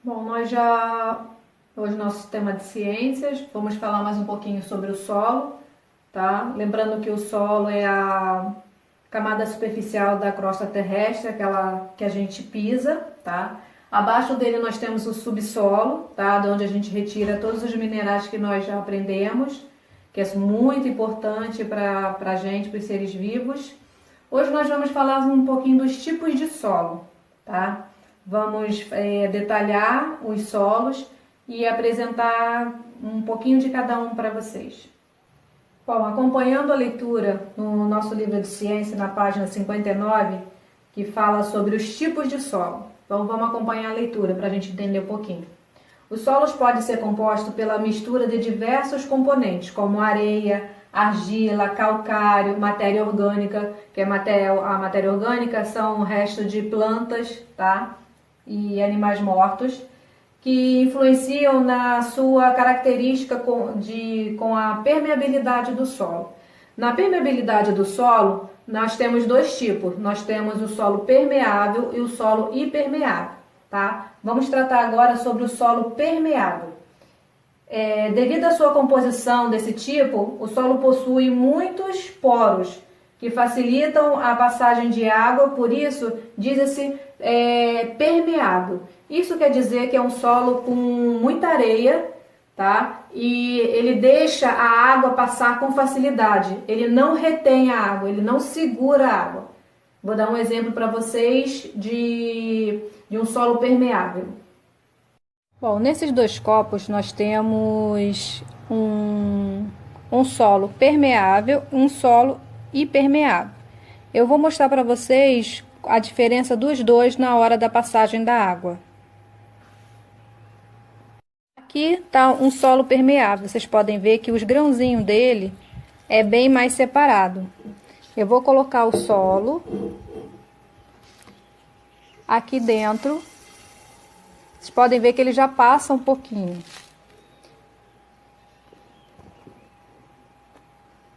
Bom, hoje nosso tema de ciências, vamos falar mais um pouquinho sobre o solo, tá? Lembrando que o solo é a camada superficial da crosta terrestre, aquela que a gente pisa, tá? Abaixo dele nós temos o subsolo, tá? De onde a gente retira todos os minerais que nós já aprendemos, que é muito importante para a gente, para os seres vivos. Hoje nós vamos falar um pouquinho dos tipos de solo, tá? Vamos detalhar os solos e apresentar um pouquinho de cada um para vocês. Bom, acompanhando a leitura no nosso livro de ciência, na página 59, que fala sobre os tipos de solo. Então vamos acompanhar a leitura para a gente entender um pouquinho. Os solos podem ser compostos pela mistura de diversos componentes, como areia, argila, calcário, matéria orgânica, que a matéria orgânica são restos de plantas, tá? E animais mortos, que influenciam na sua característica com a permeabilidade do solo. Na permeabilidade do solo, nós temos dois tipos. Nós temos o solo permeável e o solo impermeável, tá? Vamos tratar agora sobre o solo permeável. Devido à sua composição desse tipo, o solo possui muitos poros que facilitam a passagem de água, por isso diz-se permeável. Isso quer dizer que é um solo com muita areia, tá? E ele deixa a água passar com facilidade. Ele não retém a água, ele não segura a água. Vou dar um exemplo para vocês de um solo permeável. Bom, nesses dois copos nós temos um solo permeável e um solo impermeável. Eu vou mostrar para vocês a diferença dos dois na hora da passagem da água. Aqui está um solo permeável. Vocês podem ver que os grãozinhos dele é bem mais separado. Eu vou colocar o solo aqui dentro. Vocês podem ver que ele já passa um pouquinho.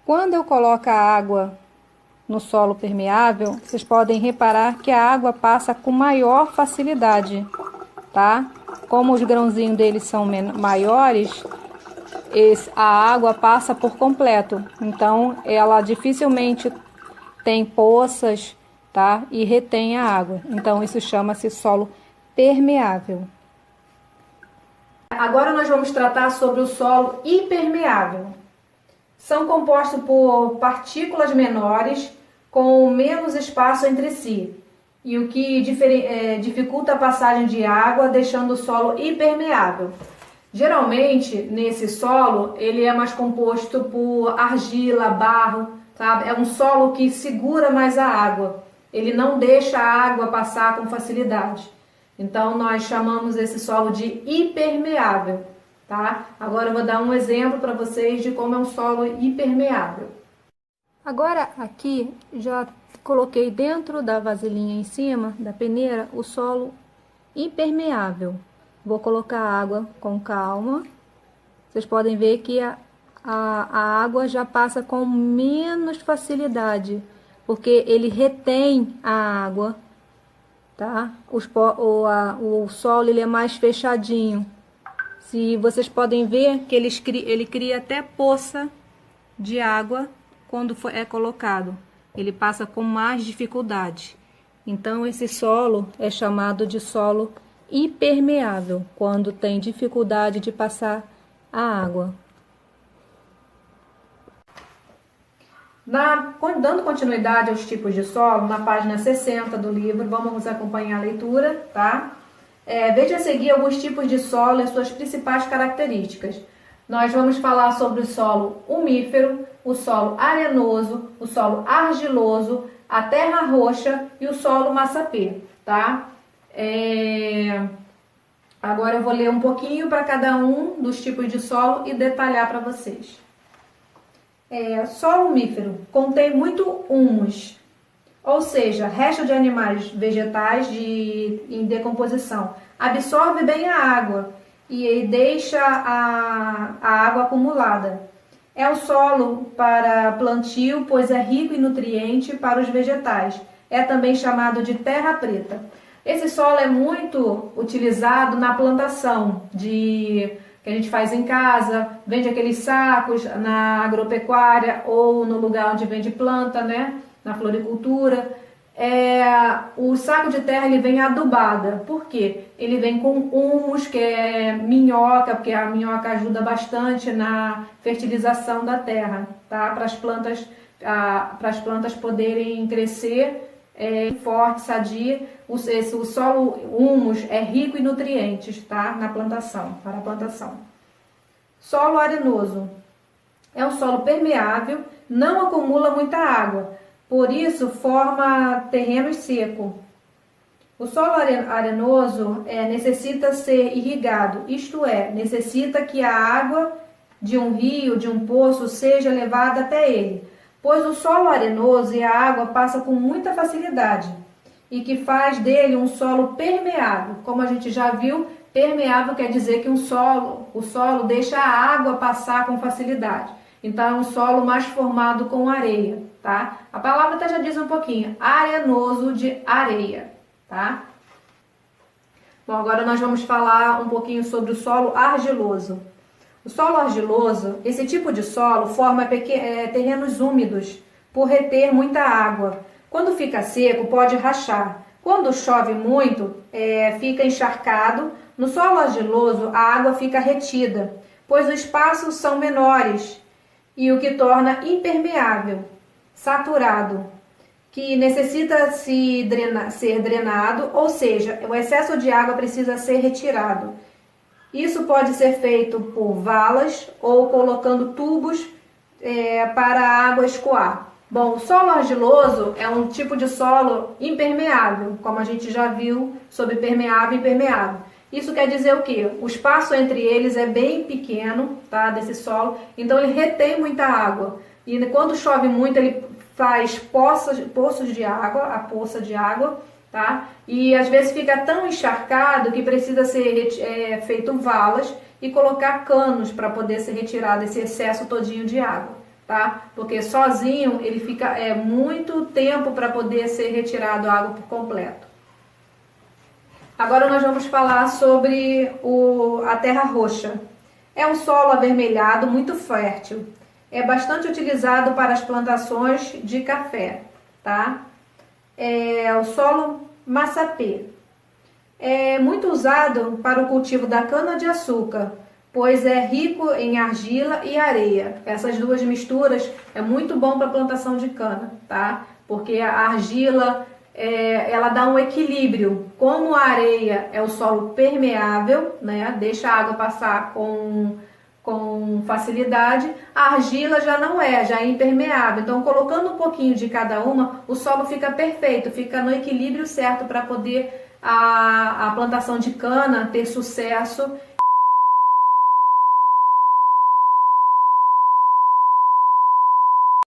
Quando eu coloco a água no solo permeável, vocês podem reparar que a água passa com maior facilidade, tá? Como os grãozinhos dele são maiores, a água passa por completo. Então, ela dificilmente tem poças, tá? E retém a água. Então, isso chama-se solo permeável. Agora nós vamos tratar sobre o solo impermeável. São compostos por partículas menores com menos espaço entre si, e o que dificulta a passagem de água, deixando o solo impermeável. Geralmente, nesse solo, ele é mais composto por argila, barro, sabe? É um solo que segura mais a água. Ele não deixa a água passar com facilidade. Então, nós chamamos esse solo de impermeável, tá? Agora eu vou dar um exemplo para vocês de como é um solo impermeável. Agora, aqui, já coloquei dentro da vasilhinha em cima da peneira o solo impermeável. Vou colocar água com calma. Vocês podem ver que a água já passa com menos facilidade, porque ele retém a água, tá? O solo ele é mais fechadinho. Se vocês podem ver que ele cria até poça de água quando é colocado. Ele passa com mais dificuldade. Então, esse solo é chamado de solo impermeável, quando tem dificuldade de passar a água. Dando continuidade aos tipos de solo, na página 60 do livro, vamos acompanhar a leitura, tá? Veja a seguir alguns tipos de solo e suas principais características. Nós vamos falar sobre o solo umífero, o solo arenoso, o solo argiloso, a terra roxa e o solo massapê, tá? Agora eu vou ler um pouquinho para cada um dos tipos de solo e detalhar para vocês. Solo umífero contém muito humus, ou seja, resto de animais vegetais em decomposição. Absorve bem a água e deixa a água acumulada. É o solo para plantio, pois é rico em nutrientes para os vegetais. É também chamado de terra preta. Esse solo é muito utilizado na plantação que a gente faz em casa, vende aqueles sacos na agropecuária ou no lugar onde vende planta, né? Na floricultura. O saco de terra ele vem adubada. Por quê? Ele vem com humus, que é minhoca, porque a minhoca ajuda bastante na fertilização da terra, tá? Para as plantas poderem crescer forte, sadia. O solo humus é rico em nutrientes, tá? Para a plantação. Solo arenoso é um solo permeável, não acumula muita água, por isso forma terreno seco. O solo arenoso necessita ser irrigado, isto é, necessita que a água de um rio, de um poço, seja levada até ele, pois o solo arenoso e a água passam com muita facilidade e que faz dele um solo permeável. Como a gente já viu, permeável quer dizer que o solo deixa a água passar com facilidade. Então é um solo mais formado com areia, tá? A palavra até já diz um pouquinho, arenoso de areia, tá? Bom, agora nós vamos falar um pouquinho sobre o solo argiloso. O solo argiloso, esse tipo de solo forma terrenos úmidos por reter muita água. Quando fica seco, pode rachar. Quando chove muito, fica encharcado. No solo argiloso, a água fica retida, pois os espaços são menores e o que torna impermeável, saturado, que necessita ser drenado, ou seja, o excesso de água precisa ser retirado. Isso pode ser feito por valas ou colocando tubos para a água escoar. Bom, o solo argiloso é um tipo de solo impermeável, como a gente já viu sobre permeável e impermeável. Isso quer dizer o quê? O espaço entre eles é bem pequeno, tá, desse solo, então ele retém muita água. E quando chove muito, ele faz poços de água, a poça de água, tá? E às vezes fica tão encharcado que precisa ser feito valas e colocar canos para poder ser retirado esse excesso todinho de água, tá? Porque sozinho ele fica muito tempo para poder ser retirado a água por completo. Agora nós vamos falar sobre a terra roxa. É um solo avermelhado muito fértil. É bastante utilizado para as plantações de café, tá? É o solo massapê. É muito usado para o cultivo da cana-de-açúcar, pois é rico em argila e areia. Essas duas misturas é muito bom para a plantação de cana, tá? Porque a argila ela dá um equilíbrio. Como a areia é o solo permeável, né? Deixa a água passar com facilidade, a argila já não já é impermeável. Então, colocando um pouquinho de cada uma, o solo fica perfeito, fica no equilíbrio certo para poder a plantação de cana ter sucesso